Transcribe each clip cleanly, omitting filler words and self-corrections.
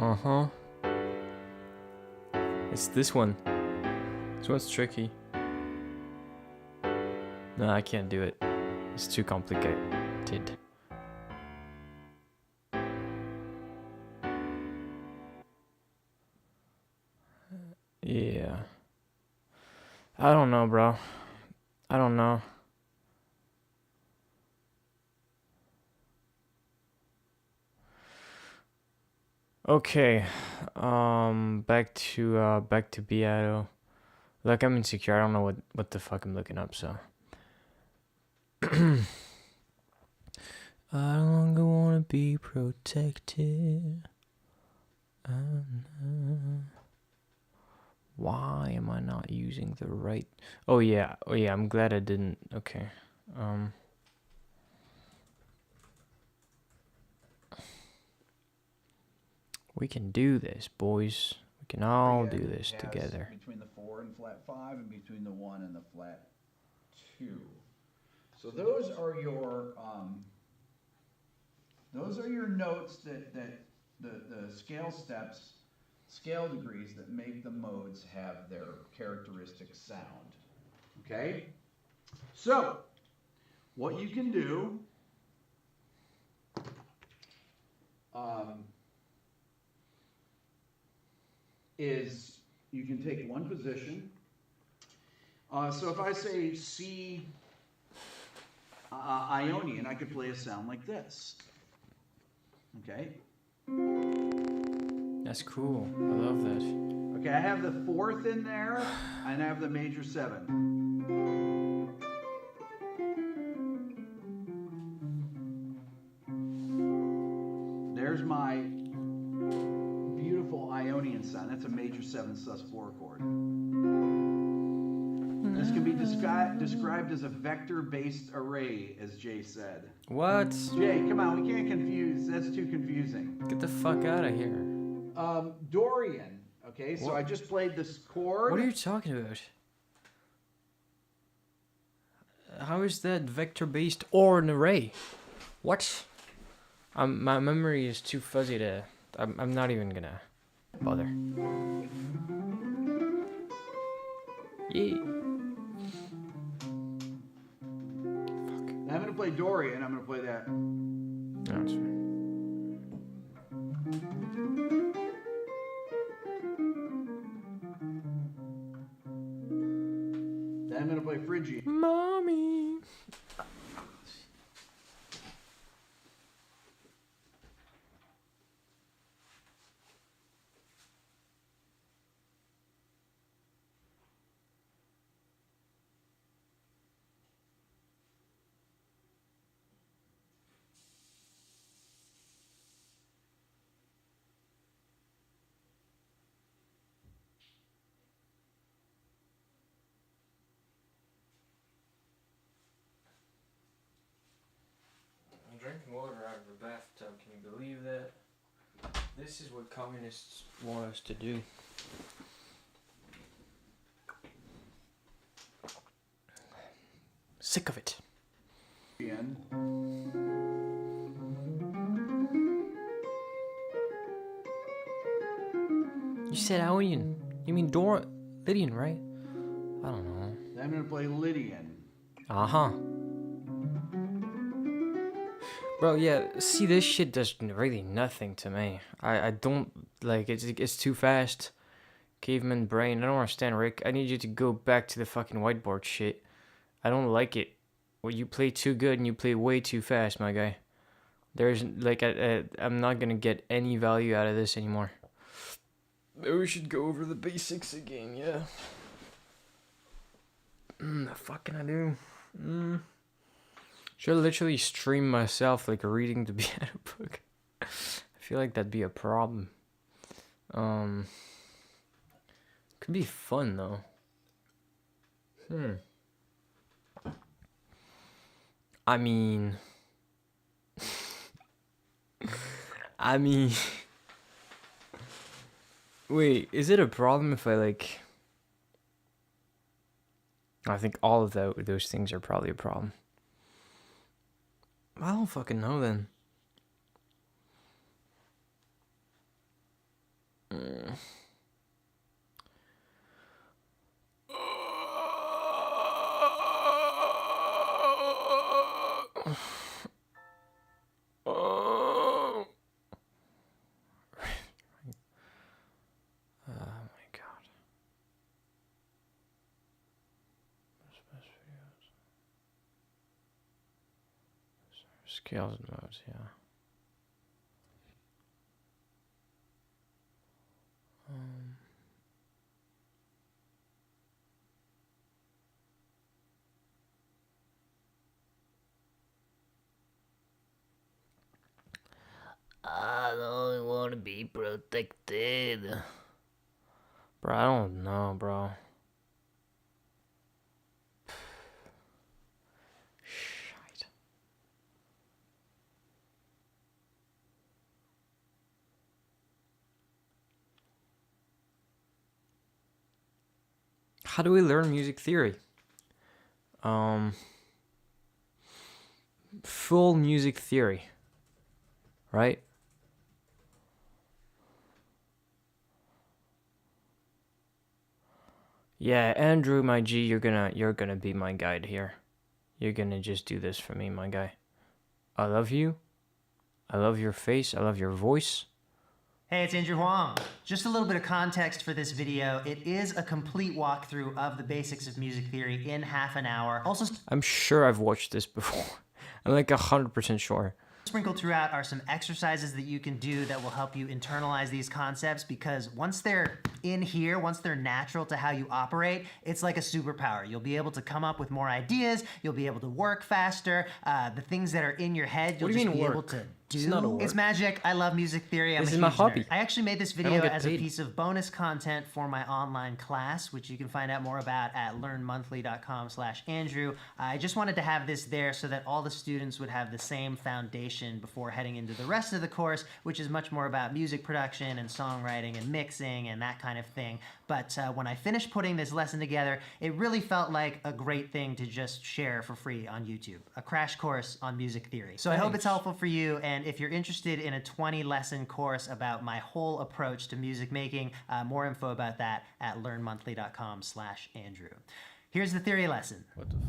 Uh-huh. It's this one. This one's tricky. No, I can't do it. It's too complicated. Yeah. I don't know, bro. I don't know. Okay. Back to Beato. Like, I'm insecure. I don't know what the fuck I'm looking up, so. I no longer wanna be protected. Why am I not using the right? Oh yeah, I'm glad I didn't. Okay. We can do this, boys. We can all do this together. Between the 4 and flat 5, and between the 1 and the flat 2. So those are your notes that the scale steps, scale degrees that make the modes have their characteristic sound. Okay? So, what you can do is you can take one position. So if I say C Ionian, I could play a sound like this. Okay? That's cool. I love that. Okay, I have the 4th in there, and I have the major 7. There's my beautiful Ionian sound. That's a major 7 sus4 chord. This can be described as a vector-based array, as Jay said. What? Jay, come on, we can't confuse. That's too confusing. Get the fuck out of here. Dorian. Okay, so I just played this chord. What are you talking about? How is that vector-based or an array? What? My memory is too fuzzy to. I'm not even gonna bother. Yeah. Fuck. I'm gonna play Dorian. I'm gonna play that. No, it's fine. Then I'm gonna play Phrygian. Mommy. I'm drinking water out of a bathtub. Can you believe that? This is what communists want us to do. Sick of it. Phrygian. You said Ionian. You mean Lydian, right? I don't know. Then I'm gonna play Lydian. Uh-huh. Bro, yeah, see, this shit does really nothing to me. I don't, like, it's too fast. Caveman brain, I don't understand, Rick. I need you to go back to the fucking whiteboard shit. I don't like it. Well, you play too good and you play way too fast, my guy. There's, like, I'm not gonna get any value out of this anymore. Maybe we should go over the basics again, yeah. The fuck can I do? Should literally stream myself, like, reading the piano book. I feel like that'd be a problem. Could be fun, though. I mean... Wait, is it a problem if I, like... I think all of those things are probably a problem. I don't fucking know, then. Oh my god. Scales and modes, yeah. I don't want to be protected. Bro, I don't know, bro. Shite. How do we learn music theory? Full music theory, right? Yeah, Andrew, my G, you're gonna be my guide here. You're gonna just do this for me, my guy. I love you. I love your face. I love your voice. Hey, it's Andrew Huang. Just a little bit of context for this video. It is a complete walkthrough of the basics of music theory in half an hour. Also I'm sure I've watched this before. I'm like 100% sure. sprinkled throughout are some exercises that you can do that will help you internalize these concepts, because once they're in here, once they're natural to how you operate, it's like a superpower. You'll be able to come up with more ideas, you'll be able to work faster, the things that are in your head, you'll just be able to do. It's not a work. It's magic. I love music theory. This is my hobby. Nerd. I actually made this don't video get as a paid. piece of bonus content for my online class, which you can find out more about at learnmonthly.com/Andrew. I just wanted to have this there so that all the students would have the same foundation before heading into the rest of the course, which is much more about music production and songwriting and mixing and that kind of thing. But when I finished putting this lesson together, it really felt like a great thing to just share for free on YouTube, a crash course on music theory. So I hope it's helpful for you, and if you're interested in a 20-lesson course about my whole approach to music making, more info about that at learnmonthly.com/Andrew. Here's the theory lesson. What the fuck?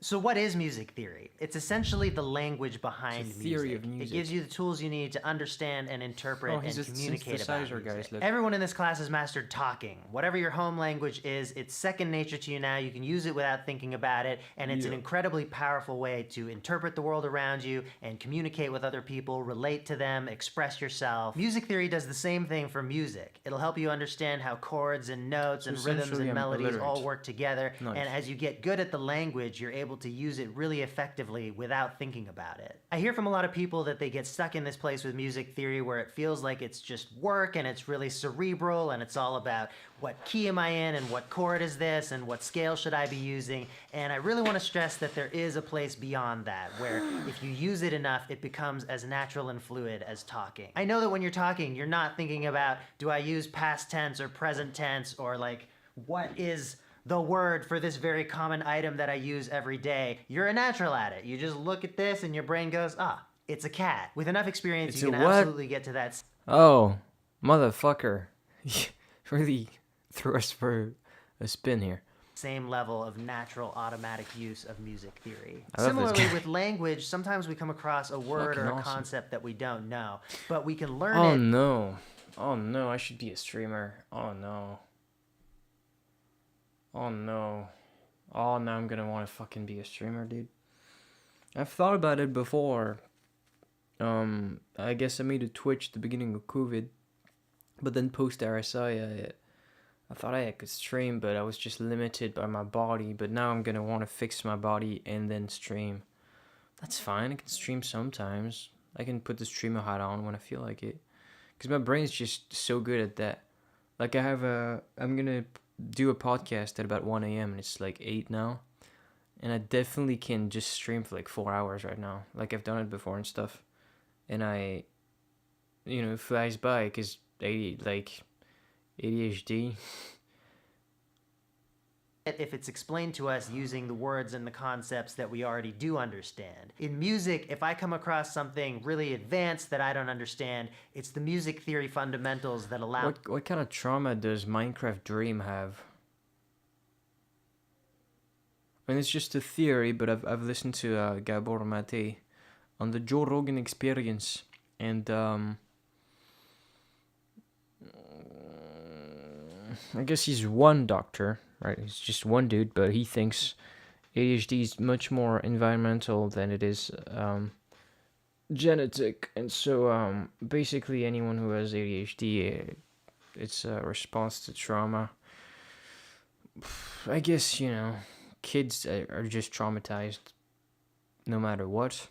So what is music theory? It's essentially the language behind It's a theory music. of music. It gives you the tools you need to understand and interpret Oh, and he's a communicate about synthesizer, music. guys, look. Everyone in this class has mastered talking. Whatever your home language is, it's second nature to you now. You can use it without thinking about it, and it's an incredibly powerful way to interpret the world around you and communicate with other people, relate to them, express yourself. Music theory does the same thing for music. It'll help you understand how chords and notes and rhythms essentially, and I'm melodies illiterate. all work together, Nice. and as you get good at the language, you're able to use it really effectively without thinking about it. I hear from a lot of people that they get stuck in this place with music theory where it feels like it's just work and it's really cerebral and it's all about what key am I in and what chord is this and what scale should I be using. And I really want to stress that there is a place beyond that where if you use it enough, it becomes as natural and fluid as talking. I know that when you're talking, you're not thinking about, do I use past tense or present tense, or like, what is the word for this very common item that I use every day. You're a natural at it. You just look at this and your brain goes, it's a cat. With enough experience, It's you a can what? absolutely get to that Oh, motherfucker. Really threw us for a spin here. same level of natural automatic use of music theory. I love this Similarly guy. with language, sometimes we come across a word Fucking or a awesome. concept that we don't know, but we can learn Oh it. no. Oh no, I should be a streamer. Oh no. Oh no. Oh, now I'm gonna want to fucking be a streamer, dude. I've thought about it before. I guess I made a Twitch at the beginning of COVID, but then post RSI, I thought I could stream, but I was just limited by my body. But now I'm gonna want to fix my body and then stream. That's fine. I can stream sometimes. I can put the streamer hat on when I feel like it, because my brain's just so good at that. Like I'm gonna do a podcast at about 1 a.m. and it's like 8 now, and I definitely can just stream for like 4 hours right now. Like I've done it before and stuff, and it flies by because ADHD. if it's explained to us using the words and the concepts that we already do understand. In music, if I come across something really advanced that I don't understand, it's the music theory fundamentals that allow... What kind of trauma does Minecraft Dream have? I mean, it's just a theory, but I've listened to Gabor Mate on the Joe Rogan Experience, and I guess he's one doctor, right? He's just one dude, but he thinks ADHD is much more environmental than it is genetic, and so basically anyone who has ADHD, it's a response to trauma. I guess, you know, kids are just traumatized no matter what.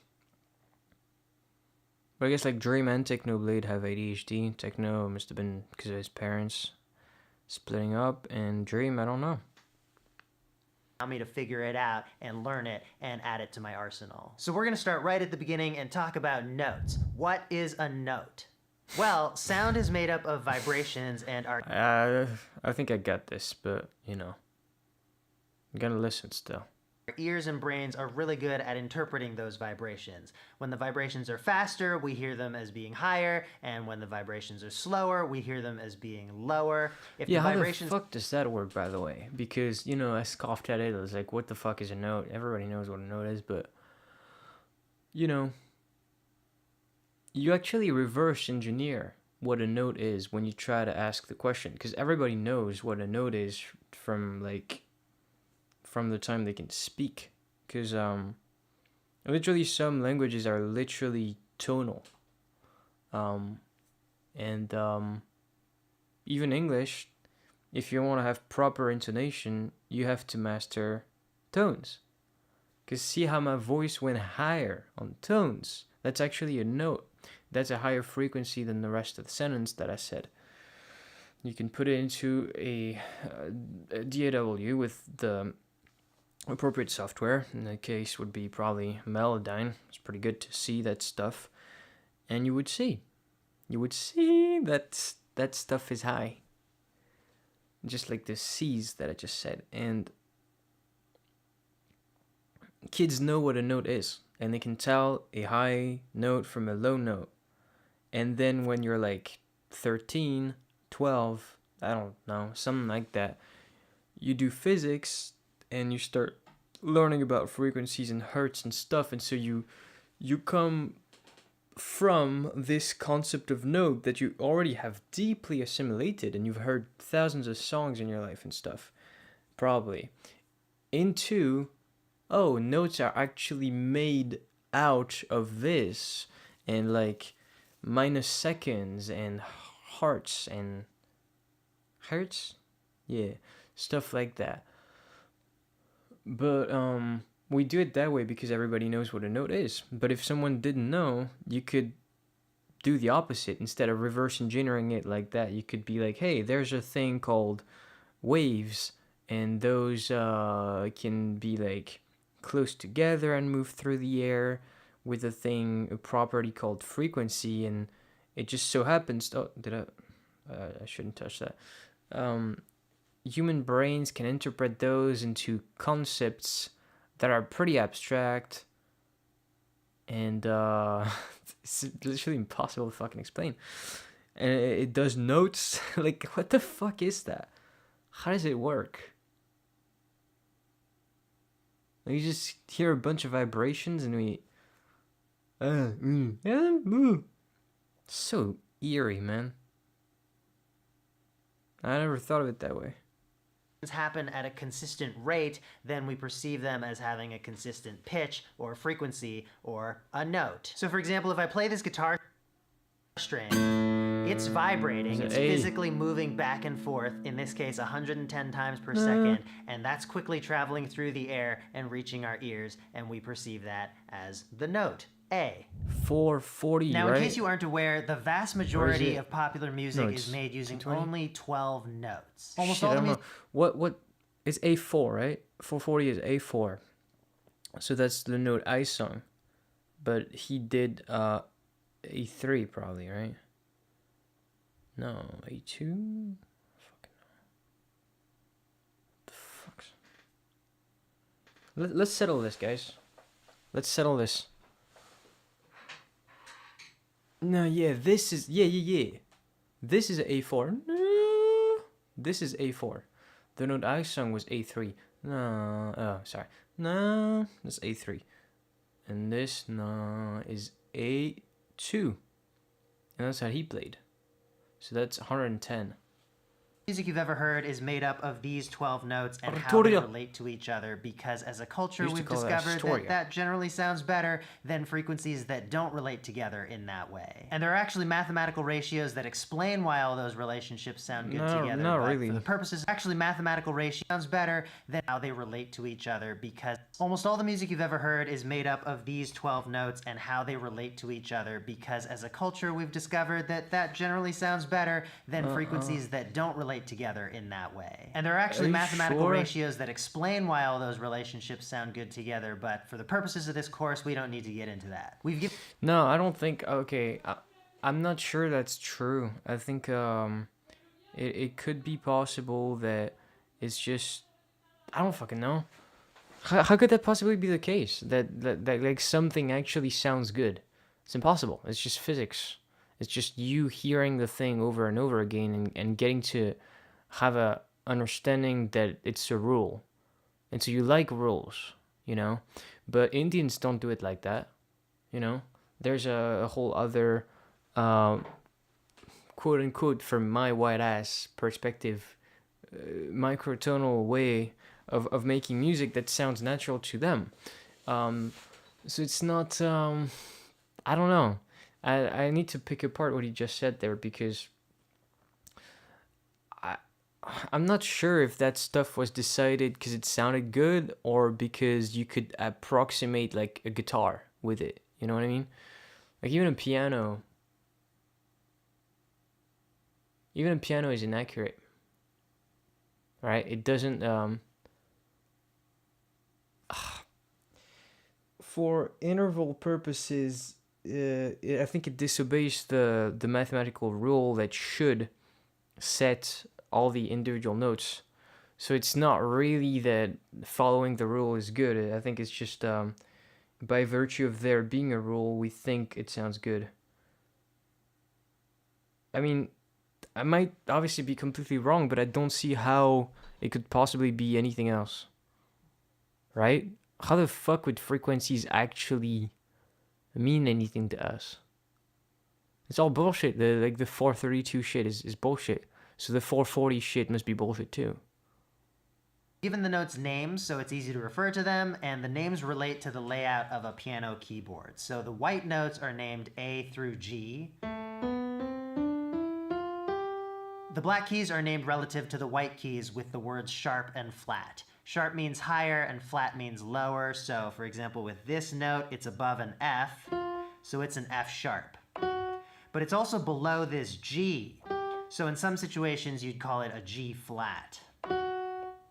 But I guess like Dream and Technoblade have ADHD. Techno must have been because of his parents splitting up, and Dream, I don't know. Allow me to figure it out and learn it and add it to my arsenal. So we're going to start right at the beginning and talk about notes. What is a note? Well, sound is made up of vibrations and are... I think I got this, but, you know, I'm gonna listen still. Our ears and brains are really good at interpreting those vibrations. When the vibrations are faster, we hear them as being higher, and when the vibrations are slower, we hear them as being lower. If Yeah, the how vibrations... the fuck does that work, by the way? Because, you know, I scoffed at it. I was like, what the fuck is a note? Everybody knows what a note is, but, you know, you actually reverse engineer what a note is when you try to ask the question. Because everybody knows what a note is from, like, from the time they can speak, because literally some languages are literally tonal, and even English, if you want to have proper intonation, you have to master tones. Because see how my voice went higher on tones? That's actually a note. That's a higher frequency than the rest of the sentence that I said. You can put it into a DAW with the appropriate software. In that case would be probably Melodyne. It's pretty good to see that stuff, and you would see that that stuff is high, just like the C's that I just said. And kids know what a note is, and they can tell a high note from a low note. And then when you're like 13, 12, I don't know, something like that, you do physics and you start learning about frequencies and hertz and stuff, and so you come from this concept of note that you already have deeply assimilated, and you've heard thousands of songs in your life and stuff, probably, into, oh, notes are actually made out of this, and like minus seconds and hertz, yeah, stuff like that. But we do it that way because everybody knows what a note is. But if someone didn't know, you could do the opposite. Instead of reverse engineering it like that, you could be like, hey, there's a thing called waves, and those can be like close together and move through the air with a property called frequency, and it just so happens... Oh, I shouldn't touch that. Human brains can interpret those into concepts that are pretty abstract, and it's literally impossible to fucking explain. And it does notes. Like, what the fuck is that? How does it work? You just hear a bunch of vibrations and we... So eerie, man. I never thought of it that way. happen at a consistent rate, then we perceive them as having a consistent pitch or frequency or a note. So for example, if I play this guitar string, it's vibrating, it's physically moving back and forth, in this case 110 times per second, and that's quickly traveling through the air and reaching our ears, and we perceive that as the note. A. 440, now, right? in case you aren't aware, the vast majority of popular music is made using 220? only 12 notes. Almost all the music. What is A4, right? 440 is A4. So that's the note I sung. But he did A3 probably, right? No, A2? Fucking no. What the fuck? Let's settle this, guys. Let's settle this. No, yeah, this is yeah. This is A4. No, this is A4. The note I sung was A3. No, oh, sorry. No, that's A3. And this no is A2. And that's how he played. So that's 110. Music you've ever heard is made up of these 12 notes and how they relate to each other, because as a culture we've discovered that generally sounds better than frequencies that don't relate together in that way. And there are actually mathematical ratios that explain why all those relationships sound good together. Not but really. For the purposes, actually mathematical ratio sounds better than how they relate to each other, because almost all the music you've ever heard is made up of these 12 notes and how they relate to each other, because as a culture we've discovered that generally sounds better than frequencies that don't relate together in that way. And there are actually mathematical ratios that explain why all those relationships sound good together, but for the purposes of this course, we don't need to get into that. No, I don't think, okay, I'm not sure that's true. I think it could be possible that it's just, I don't fucking know. How could that possibly be the case? That like something actually sounds good? It's impossible. It's just physics. It's just you hearing the thing over and over again and getting to have a understanding that it's a rule. And so you like rules, you know? But Indians don't do it like that, you know? There's a whole other, quote unquote, from my white ass perspective, microtonal way of making music that sounds natural to them. So it's not, I don't know. I need to pick apart what he just said there, because I'm not sure if that stuff was decided because it sounded good or because you could approximate like a guitar with it. You know what I mean? Like even a piano is inaccurate, right? It doesn't for interval purposes, I think it disobeys the mathematical rule that should set all the individual notes. So it's not really that following the rule is good. I think it's just by virtue of there being a rule, we think it sounds good. I mean, I might obviously be completely wrong, but I don't see how it could possibly be anything else. Right? How the fuck would frequencies actually mean anything to us? It's all bullshit. The 432 shit is bullshit. So the 440 shit must be bullshit too. Given the notes names, so it's easy to refer to them, and the names relate to the layout of a piano keyboard. So the white notes are named A through G. The black keys are named relative to the white keys with the words sharp and flat. Sharp means higher and flat means lower. So for example, with this note, it's above an F, so it's an F sharp. But it's also below this G. So in some situations, you'd call it a G flat.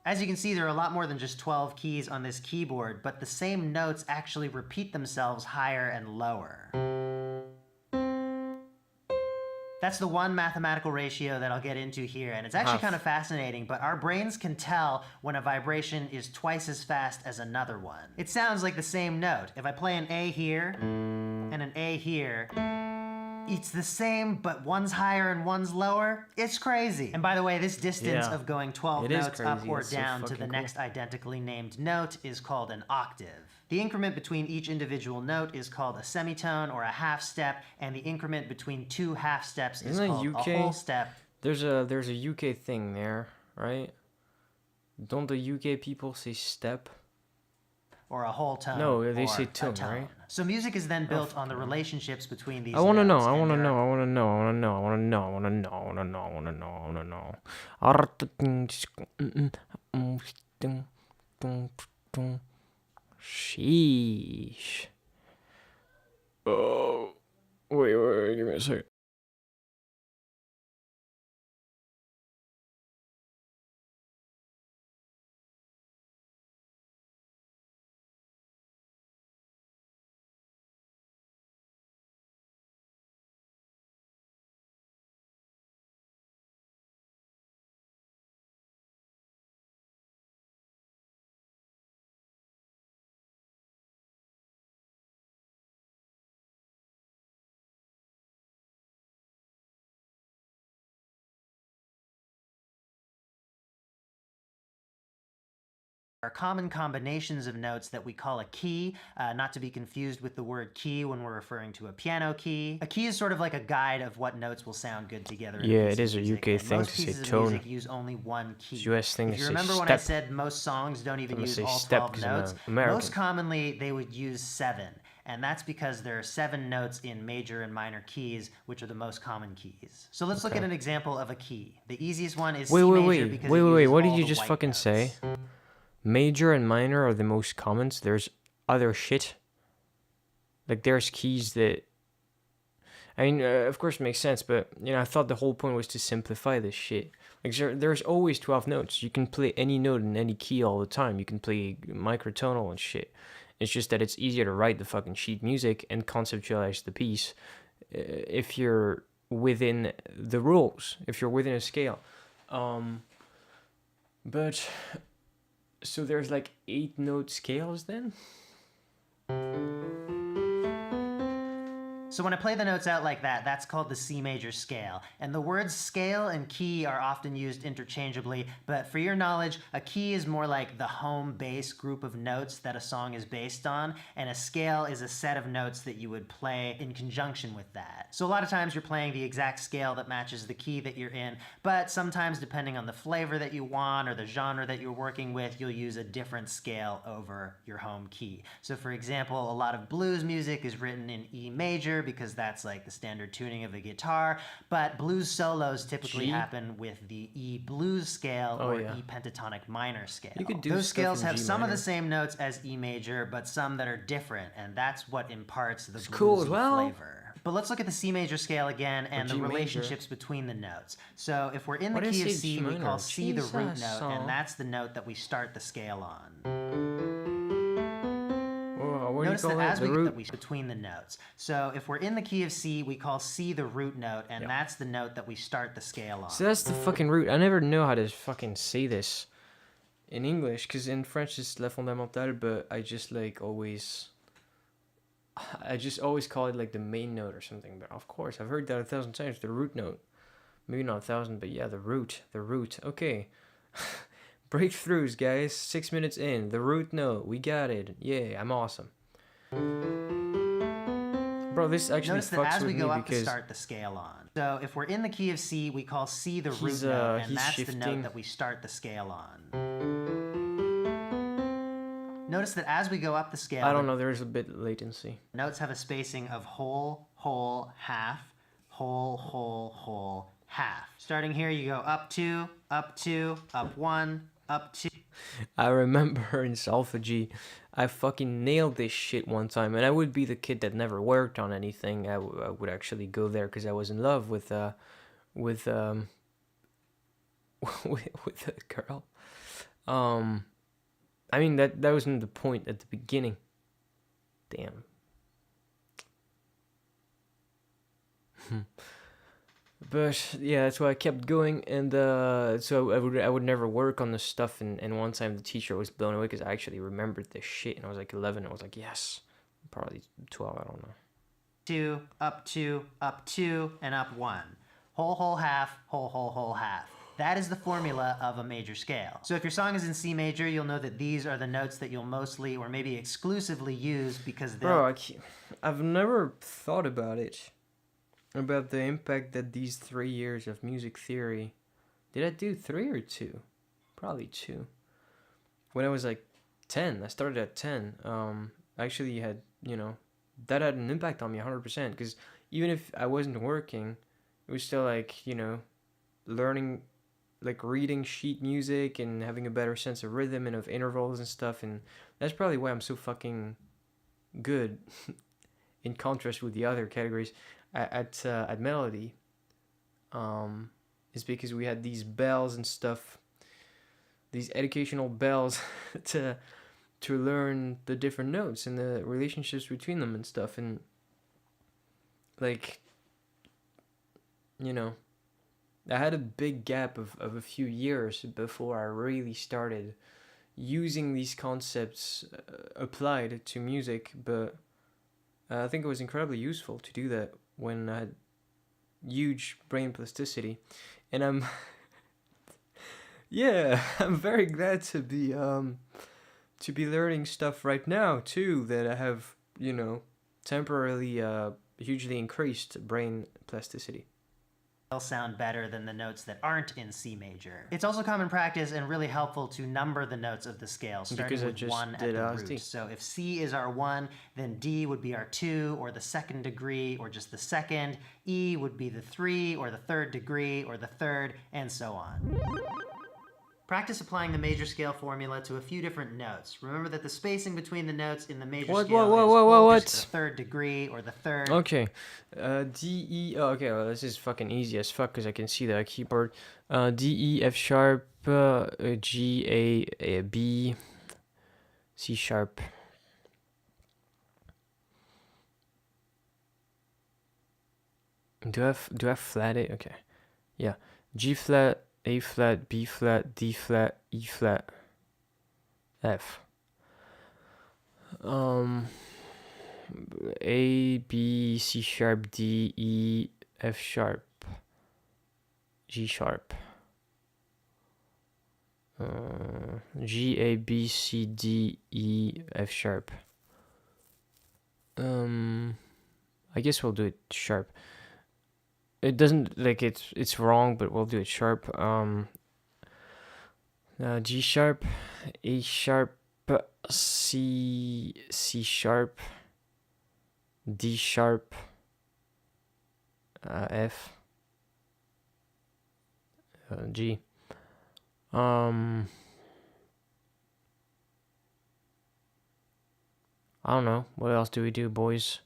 As you can see, there are a lot more than just 12 keys on this keyboard, but the same notes actually repeat themselves higher and lower. That's the one mathematical ratio that I'll get into here, and it's actually kind of fascinating, but our brains can tell when a vibration is twice as fast as another one. It sounds like the same note. If I play an A here and an A here, it's the same, but one's higher and one's lower. It's crazy. And by the way, this distance of going 12 notes up or down to the next identically named note is called an octave. The increment between each individual note is called a semitone or a half step, and the increment between two half steps is called a whole step. There's a UK thing there, right? Don't the UK people say step? Or a whole tone. No, they say tone, right? So music is then built on the relationships between these I want to know. notes, I want to know. I want to know. I want to know. I want to know. I want to know. I want to know. I want to know. I want to know. Sheesh. Oh. Wait, give me a second. are common combinations of notes that we call a key, not to be confused with the word key when we're referring to a piano key. A key is sort of like a guide of what notes will sound good together in Yeah, a piece it is of a music, UK and thing most to say pieces of tone. music use only one key. It's US thing If to you say remember when I step. said most songs don't even I'm gonna use say all step 12 because I'm notes, American. most commonly they would use 7. And that's because there are 7 notes in major and minor keys, which are the most common keys. So let's look Okay. at an example of a key. The easiest one is Wait, C wait, major wait, because wait, it wait, wait. uses What did all you the just white fucking notes. say? Major and minor are the most common. There's other shit. Like there's keys that. I mean, of course, it makes sense, but I thought the whole point was to simplify this shit. Like, there's always 12 notes. You can play any note in any key all the time. You can play microtonal and shit. It's just that it's easier to write the fucking sheet music and conceptualize the piece if you're within the rules, if you're within a scale. But so there's like 8 note scales then? So when I play the notes out like that, that's called the C major scale. And the words scale and key are often used interchangeably, but for your knowledge, a key is more like the home base group of notes that a song is based on, and a scale is a set of notes that you would play in conjunction with that. So a lot of times you're playing the exact scale that matches the key that you're in, but sometimes depending on the flavor that you want or the genre that you're working with, you'll use a different scale over your home key. So for example, a lot of blues music is written in E major because that's like the standard tuning of a guitar, but blues solos typically G? happen with the E blues scale Oh, or yeah. E pentatonic minor scale. You could do Those stuff scales in have G some of minor. the same notes as E major, but some that are different, and that's what imparts the cool bluesy as well. flavor. But let's look at the C major scale again and the G major. relationships between the notes. So if we're in the Why did I key of say C, G we minor? call C the root Jesus, note, son. and that's the note that we start the scale on. What do you Notice call that it? as The we root? between the notes. So if we're in the key of C, we call C the root note, and Yep. that's the note that we start the scale on. So that's the fucking root. I never know how to fucking say this in English, because in French it's la fondamentale, but I just always call it like the main note or something. But of course, I've heard that 1,000 times, the root note. Maybe not 1,000, but yeah, the root. Okay. Breakthroughs, guys. 6 minutes in. The root note. We got it. Yeah, I'm awesome. Bro, this actually Notice that fucks as we with go me up to because start the scale on. So if we're in the key of C, we call C the root He's, note, and he's that's the shifting. note that we start the scale on. Notice that as we go up the scale, I don't know, there's a bit latency. notes have a spacing of whole, whole, half, whole, whole, whole, half. Starting here, you go up 2, up 1, up 2. I remember in solfegy, I fucking nailed this shit one time, and I would be the kid that never worked on anything. I would actually go there because I was in love with with a girl. I mean that wasn't the point at the beginning. Damn. But yeah, that's why I kept going, and so I would never work on this stuff. And one time the teacher was blown away because I actually remembered this shit, and I was like 11. I was like, yes, probably 12. I don't know. 2, up 2, up 2, and up 1. Whole, whole, half, whole, whole, whole, half. That is the formula of a major scale. So if your song is in C major, you'll know that these are the notes that you'll mostly or maybe exclusively use because they'll... Bro, I've never thought about it. About the impact that these 3 years of music theory... Did I do 3 or 2? Probably 2. When I was like 10, I started at 10. Actually had, that had an impact on me 100%. Because even if I wasn't working, it was still like, learning, like reading sheet music and having a better sense of rhythm and of intervals and stuff. And that's probably why I'm so fucking good in contrast with the other categories. At Melody, is because we had these bells and stuff, these educational bells to learn the different notes and the relationships between them and stuff, and like, I had a big gap of a few years before I really started using these concepts applied to music, but I think it was incredibly useful to do that when I had huge brain plasticity, and I'm I'm very glad to be to be learning stuff right now too that I have, temporarily hugely increased brain plasticity. Sound better than the notes that aren't in C major. It's also common practice and really helpful to number the notes of the scale, starting Because I with just 1 at did the LSD. root. So if C is our 1, then D would be our 2, or the 2nd degree, or just the 2nd. E would be the 3, or the 3rd degree, or the 3rd, and so on. Practice applying the major scale formula to a few different notes. Remember that the spacing between the notes in the major scale is the 3rd degree or the 3rd. Okay, D, E, oh, okay, well, this is fucking easy as fuck because I can see the keyboard. D, E, F sharp, G, A, B, C sharp. Do I have flat A? Okay, yeah, G flat, A flat, B flat, D flat, E flat, F. A, B, C sharp, D, E, F sharp, G sharp. G, A, B, C, D, E, F sharp. I guess we'll do it sharp. It doesn't, like, it's wrong, but we'll do it sharp. G sharp, A sharp, C sharp, D sharp, F, G. I don't know. What else do we do, boys?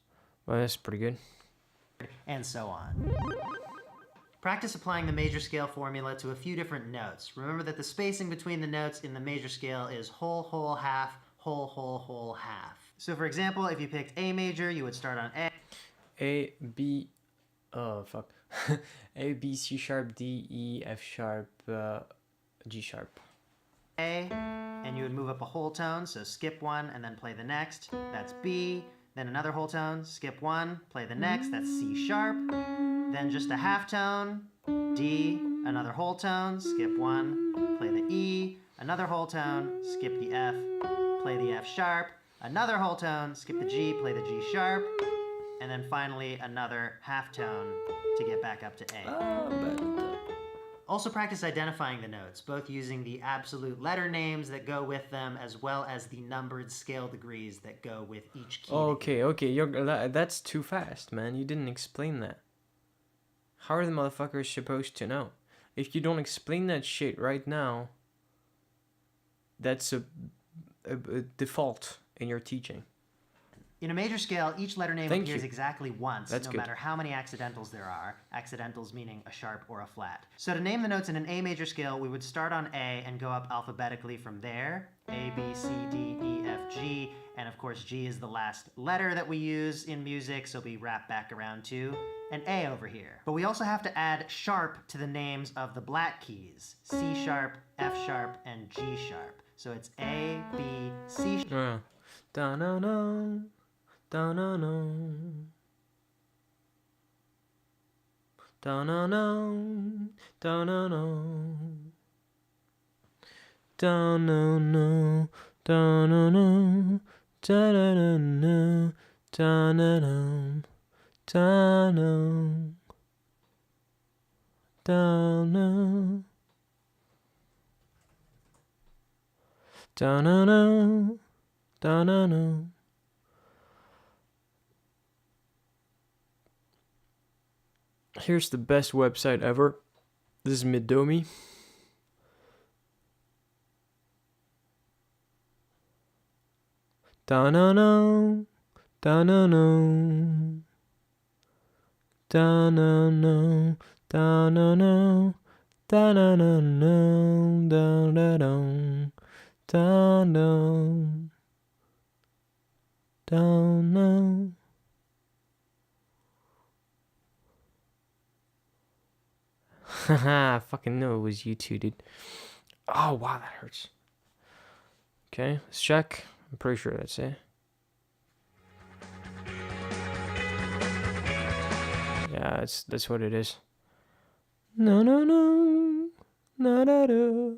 Well, that's pretty good. And so on. Practice applying the major scale formula to a few different notes. Remember that the spacing between the notes in the major scale is whole, whole, half, whole, whole, whole, half. So for example, if you picked A major, you would start on A. A, B, oh, fuck. A, B, C sharp, D, E, F sharp, G sharp. A, and you would move up a whole tone, so skip 1 and then play the next. That's B, then another whole tone, skip 1, play the next, that's C sharp. Then just a half tone, D, another whole tone, skip 1, play the E, another whole tone, skip the F, play the F sharp, another whole tone, skip the G, play the G sharp, and then finally another half tone to get back up to A. Also practice identifying the notes, both using the absolute letter names that go with them as well as the numbered scale degrees that go with each key. Okay, that's too fast, man. You didn't explain that. How are the motherfuckers supposed to know? If you don't explain that shit right now, that's a default in your teaching. In a major scale, each letter name appears exactly once, no matter how many accidentals there are. Accidentals meaning a sharp or a flat. So to name the notes in an A major scale, we would start on A and go up alphabetically from there. A, B, C, D, E, F, G. And of course, G is the last letter that we use in music, so we wrap back around to an A over here. But we also have to add sharp to the names of the black keys. C sharp, F sharp, and G sharp. So it's A, B, C sharp. Da-na-na. Da-na-na. Da-na-na. Da-na-na. Da-na-na. Da-na-na. Da-na-na. Da-na-na. Da-na. Da-na. Da-na-na. Da-na-na. Here's the best website ever. This is Midomi. Da-na-na. Da-na-na. Da-na-na. Da-na-na. Da-na-na. Da-da-da. Da-na. Da-na. Haha, I fucking knew it was you two, dude. Oh, wow, that hurts. Okay, let's check. I'm pretty sure that's it. Yeah, that's what it is. No, no, no. No, no, no.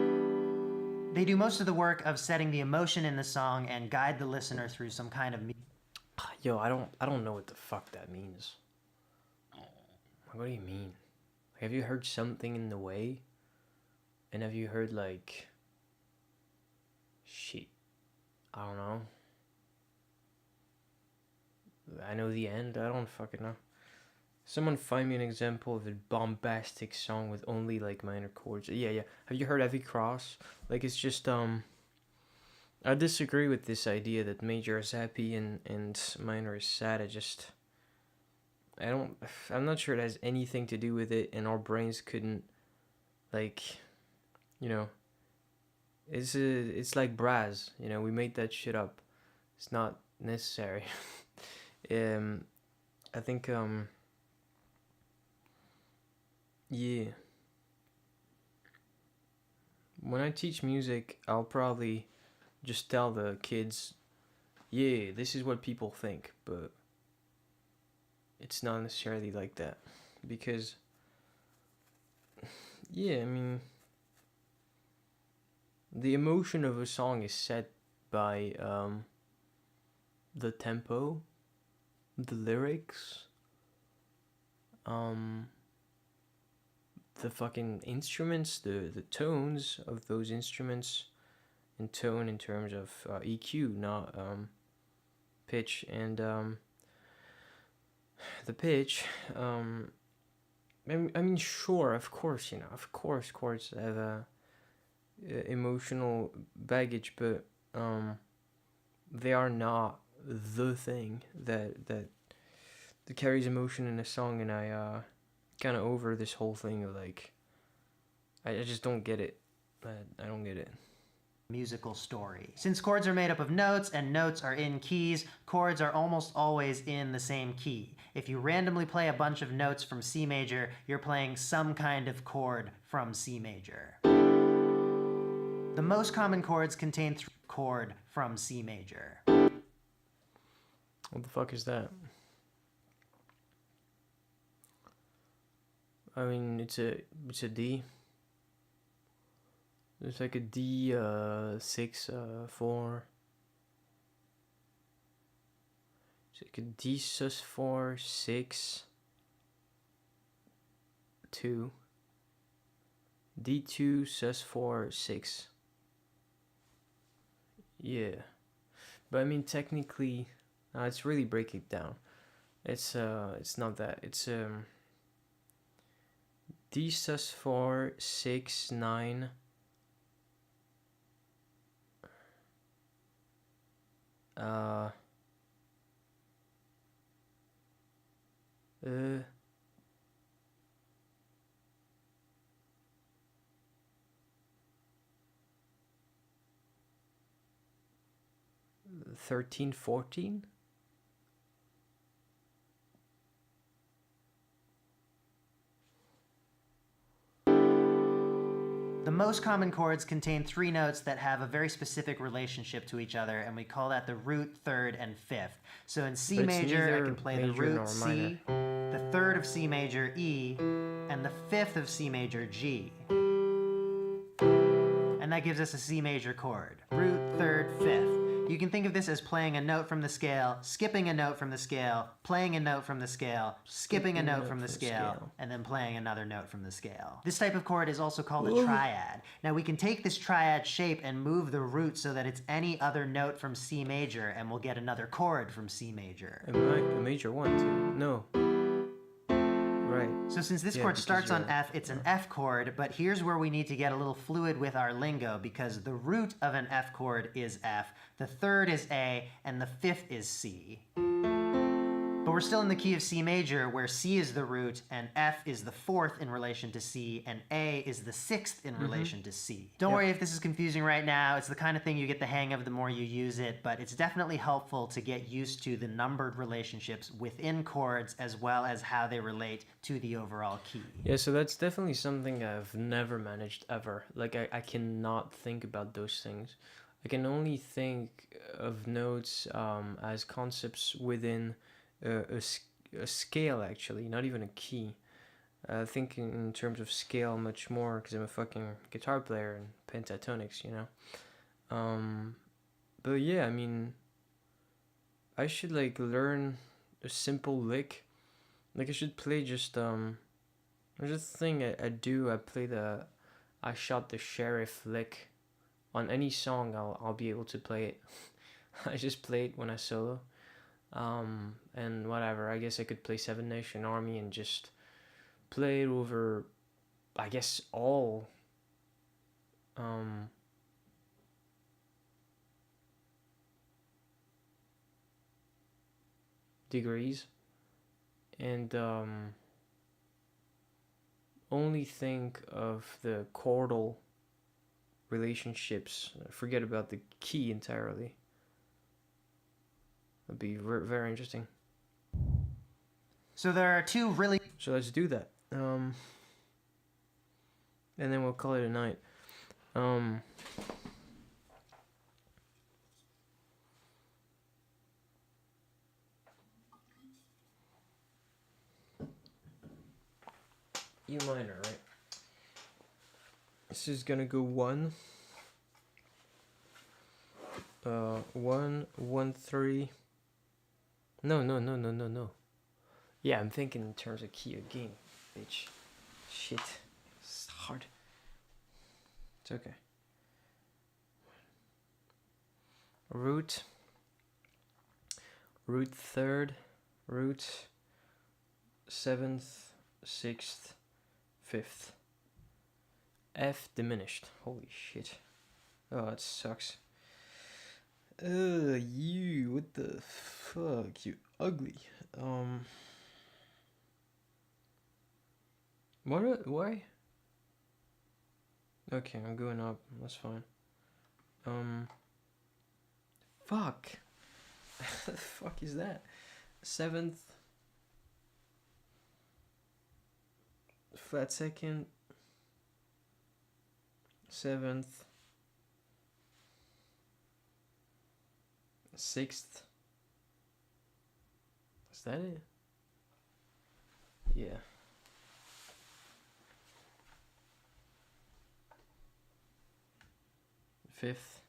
They do most of the work of setting the emotion in the song and guide the listener through some kind of Yo, I don't know what the fuck that means. What do you mean? Have you heard something in the way? And have you heard like shit? I don't know. I know the end. I don't fucking know. Someone find me an example of a bombastic song with only like minor chords. Yeah. Have you heard Heavy Cross? Like it's just I disagree with this idea that major is happy and minor is sad. I'm not sure it has anything to do with it, and our brains couldn't, like, you know, it's like brass, you know, we made that shit up. It's not necessary. I think, yeah. When I teach music, I'll probably just tell the kids, yeah, this is what people think, but it's not necessarily like that. Because, yeah, I mean, the emotion of a song is set by the tempo, the lyrics, the fucking instruments, the tones of those instruments, and tone in terms of EQ, not pitch, and the pitch. I mean, sure, of course, chords have a emotional baggage, but they are not the thing that carries emotion in a song, and I kind of over this whole thing of like, I just don't get it. I don't get it. Musical story. Since chords are made up of notes and notes are in keys, chords are almost always in the same key. If you randomly play a bunch of notes from C major, you're playing some kind of chord from C major. The most common chords contain chord from C major. What the fuck is that? I mean, it's a D. There's like a D 6 4. It's like a D sus4 6 2. D2 sus4 6. Yeah, but I mean technically, it's really breaking it down. It's not that. It's D sus4 6 9. Uh 13 14. The most common chords contain three notes that have a very specific relationship to each other, and we call that the root, third, and fifth. So in C major, I can play the root C, the third of C major E, and the fifth of C major G. And that gives us a C major chord. Root, third, fifth. You can think of this as playing a note from the scale, skipping a note from the scale, playing a note from the scale, skipping a note from the scale, and then playing another note from the scale. This type of chord is also called a triad. Now we can take this triad shape and move the root so that it's any other note from C major, and we'll get another chord from C major. A major one too. No. Right. So since this chord starts on F, it's an F chord, but here's where we need to get a little fluid with our lingo, because the root of an F chord is F, the third is A, and the fifth is C. But we're still in the key of C major, where C is the root, and F is the fourth in relation to C, and A is the sixth in relation to C. Don't worry if this is confusing right now. It's the kind of thing you get the hang of the more you use it, but it's definitely helpful to get used to the numbered relationships within chords, as well as how they relate to the overall key. Yeah, so that's definitely something I've never managed ever. Like, I cannot think about those things. I can only think of notes as concepts within a scale, actually, not even a key. Thinking in terms of scale much more, because I'm a fucking guitar player and pentatonics, you know. But yeah, I mean, I should like learn a simple lick. Like I should play just there's this thing I do. I shot the sheriff lick on any song. I'll be able to play it. I just play it when I solo. And whatever. I guess I could play Seven Nation Army and just play it over. I guess all. Degrees, and only think of the chordal relationships. Forget about the key entirely. That'd be very interesting. So there are two really So let's do that. And then we'll call it a night. E minor, right? This is gonna go 1, 1, 1, 3. No. Yeah, I'm thinking in terms of key again, bitch. Shit, it's hard. It's okay. Root, third, root, 7th, 6th, 5th. F diminished. Holy shit. Oh, it sucks. You, what the fuck? You ugly. What? Why? Okay, I'm going up. That's fine. Fuck. The fuck is that? 7th. Flat second. 7th. 6th. Is that it? Yeah. Fifth.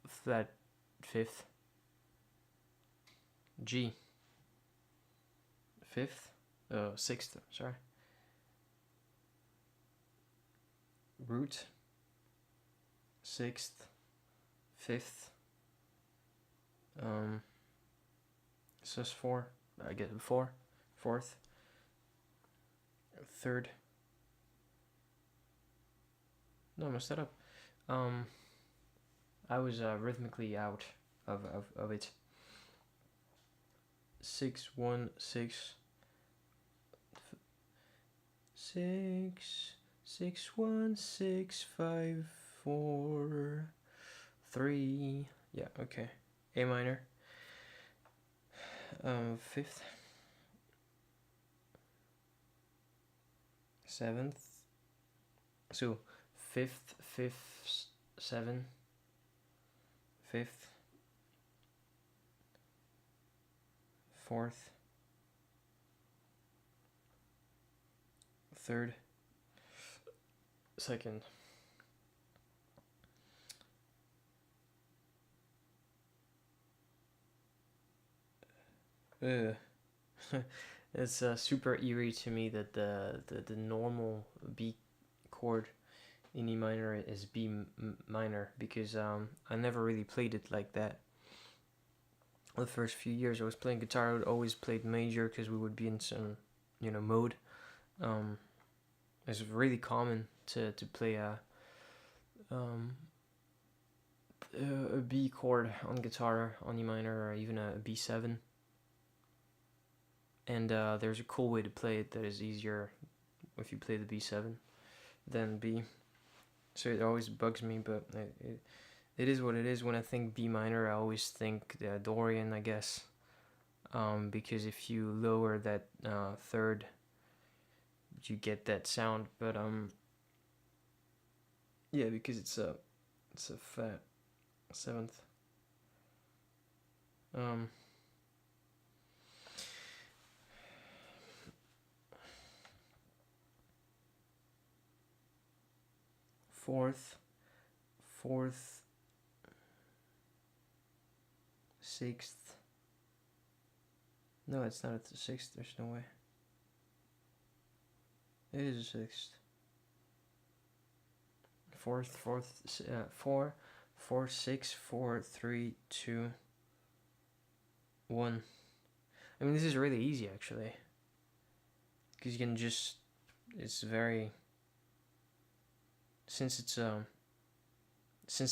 Flat 5th. G. 5th. 6th. Sorry. Root. 6th. 5th. So it's 4. I get 4. 4th. 3rd. No, I messed that up. I was rhythmically out of it. 6, 1, 6. 6, 6, 1, 6, 5, 4, 3. Yeah, okay. A minor. 5th. 7th. So 5th, 5th, 7. 5th. 4th. 3rd. 2nd. It's super eerie to me that the normal B chord in E minor is B minor, because I never really played it like that. The first few years I was playing guitar, I would always play major because we would be in some, mode. It's really common to play a B chord on guitar on E minor, or even a B7. And there's a cool way to play it that is easier if you play the B7 than B. So it always bugs me, but it is what it is. When I think B minor, I always think Dorian, I guess. Because if you lower that 3rd, you get that sound. But yeah, because it's a fat 7th. fourth, fourth, sixth. No, it's not at the sixth. There's no way. It is a sixth. Fourth, four, four, six, four, three, two, one. I mean, this is really easy actually, because you can just. It's very. Since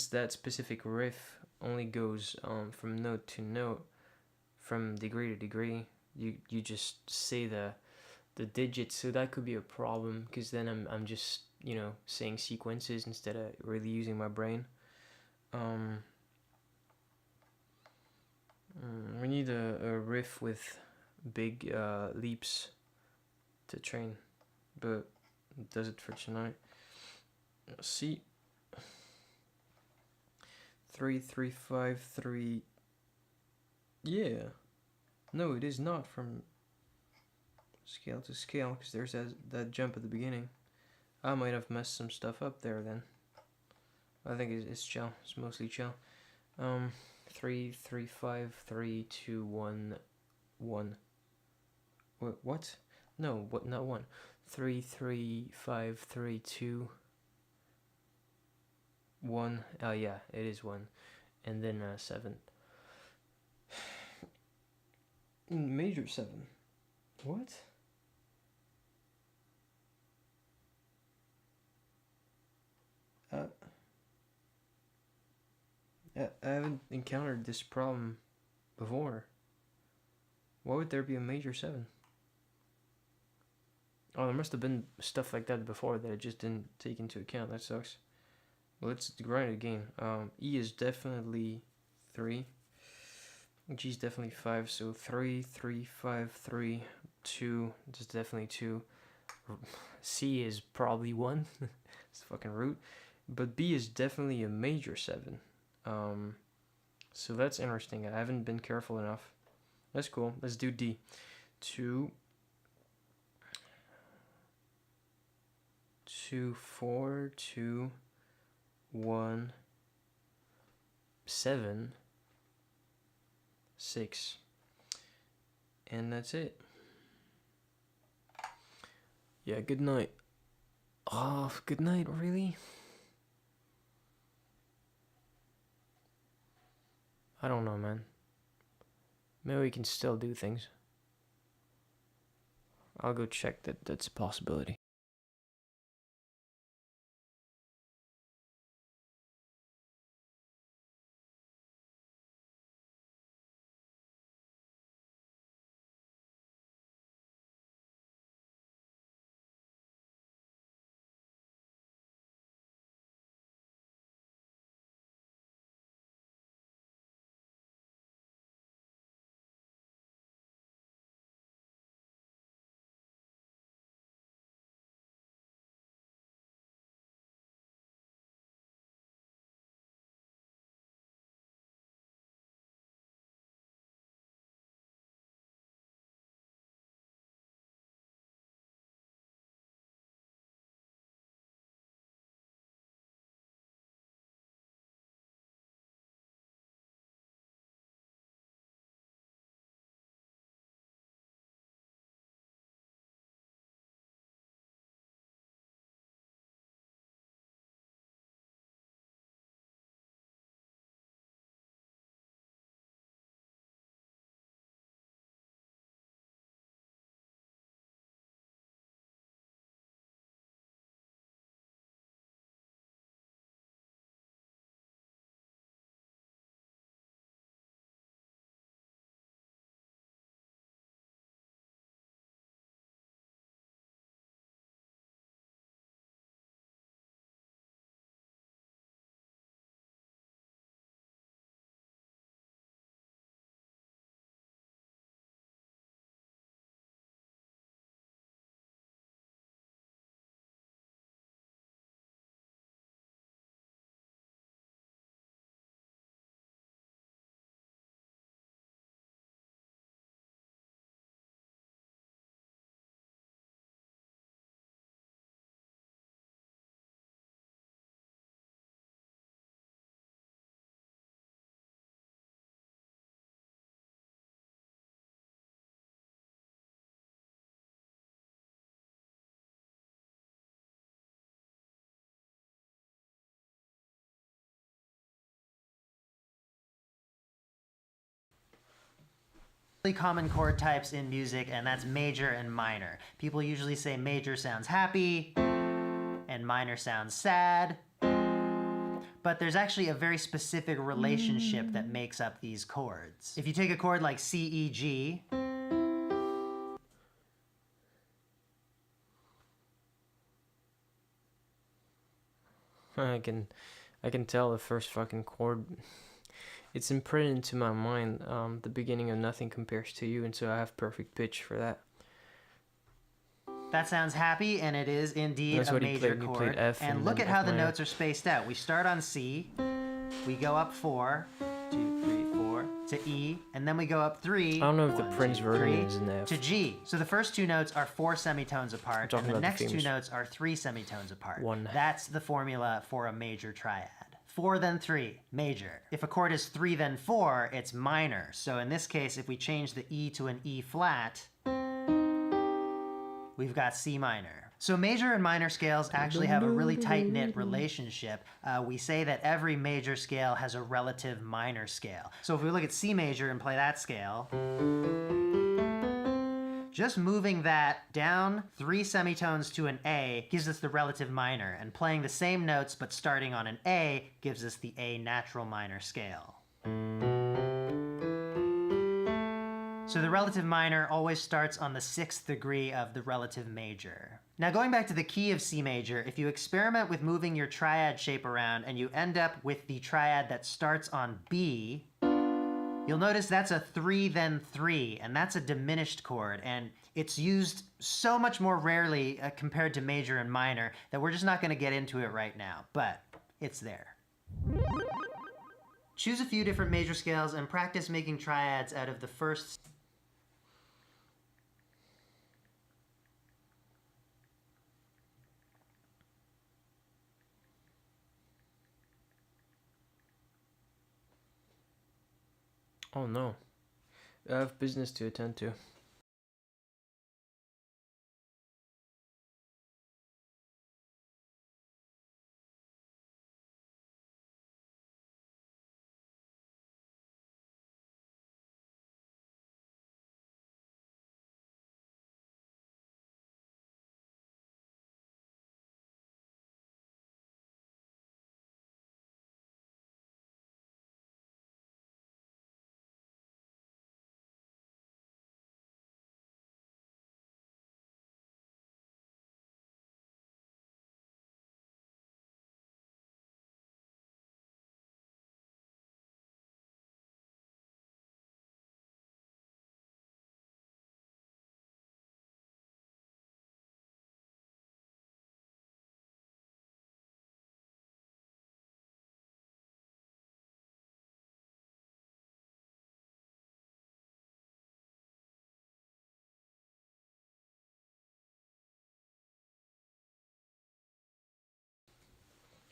that specific riff only goes from note to note, from degree to degree, you just say the digits, so that could be a problem, because then I'm just saying sequences instead of really using my brain. We need a riff with big leaps to train, but it does it for tonight. C 3 3 5 3. Yeah, no, it is not from scale to scale, because there's that jump at the beginning. I might have messed some stuff up there then. I think it's chill. It's mostly chill. 3 3 5 3 2 1 1. What? No, what? Not 1. 3 3 5 3 2 1. Oh yeah, it is 1, and then 7. Major 7. What? I haven't encountered this problem before. Why would there be a major 7? Oh, there must have been stuff like that before that I just didn't take into account. That sucks. Well, let's grind it again. E is definitely 3. G is definitely 5. So 3 3 5 3 2. It's definitely 2. C is probably 1. It's fucking root. But B is definitely a major 7. So that's interesting. I haven't been careful enough. That's cool. Let's do D. 2 2 4 2 1 7 6, and that's it. Yeah, good night. Oh, good night, really? I don't know, man. Maybe we can still do things. I'll go check that's a possibility. Really common chord types in music, and that's major and minor. People usually say major sounds happy and minor sounds sad, but there's actually a very specific relationship that makes up these chords. If you take a chord like C, E, G, I can tell the first fucking chord. It's imprinted into my mind. The beginning of Nothing Compares to You, and so I have perfect pitch for that. that sounds happy, and it is indeed That's a what he major played. He chord. played F And and look then at how F the minor. notes are spaced out. We start on C, we go up 4, 2, 3, 4, to E, and then we go up 3. I don't know if the 1, Prince 2, version 3, is in F. to G. So the first two notes are 4 semitones apart, talking and the about the next two famous notes are 3 semitones apart. 1. That's the formula for a major triad. 4 then 3, major. If a chord is 3 then 4, it's minor. So in this case, if we change the E to an E flat, we've got C minor. So major and minor scales actually have a really tight-knit relationship. We say that every major scale has a relative minor scale. So if we look at C major and play that scale, just moving that down 3 semitones to an A gives us the relative minor, and playing the same notes but starting on an A gives us the A natural minor scale. So the relative minor always starts on the 6th degree of the relative major. Now going back to the key of C major, if you experiment with moving your triad shape around and you end up with the triad that starts on B, you'll notice that's a 3 then 3, and that's a diminished chord, and it's used so much more rarely compared to major and minor that we're just not going to get into it right now, but it's there. Choose a few different major scales and practice making triads out of the first. Oh no. I have business to attend to.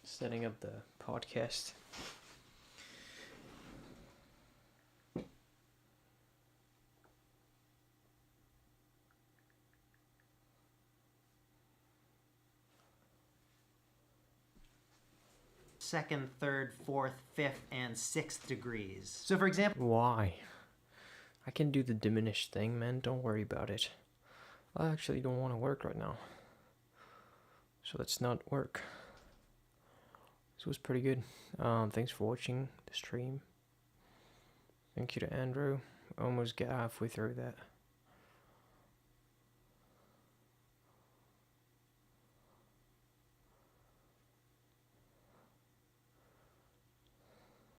Setting up the podcast. Second, third, fourth, fifth, and 6th degrees. So for example, Why? I can do the diminished thing, man. Don't worry about it. I actually don't want to work right now. So let's not work. This was pretty good. Thanks for watching the stream. Thank you to Andrew. Almost got halfway through that.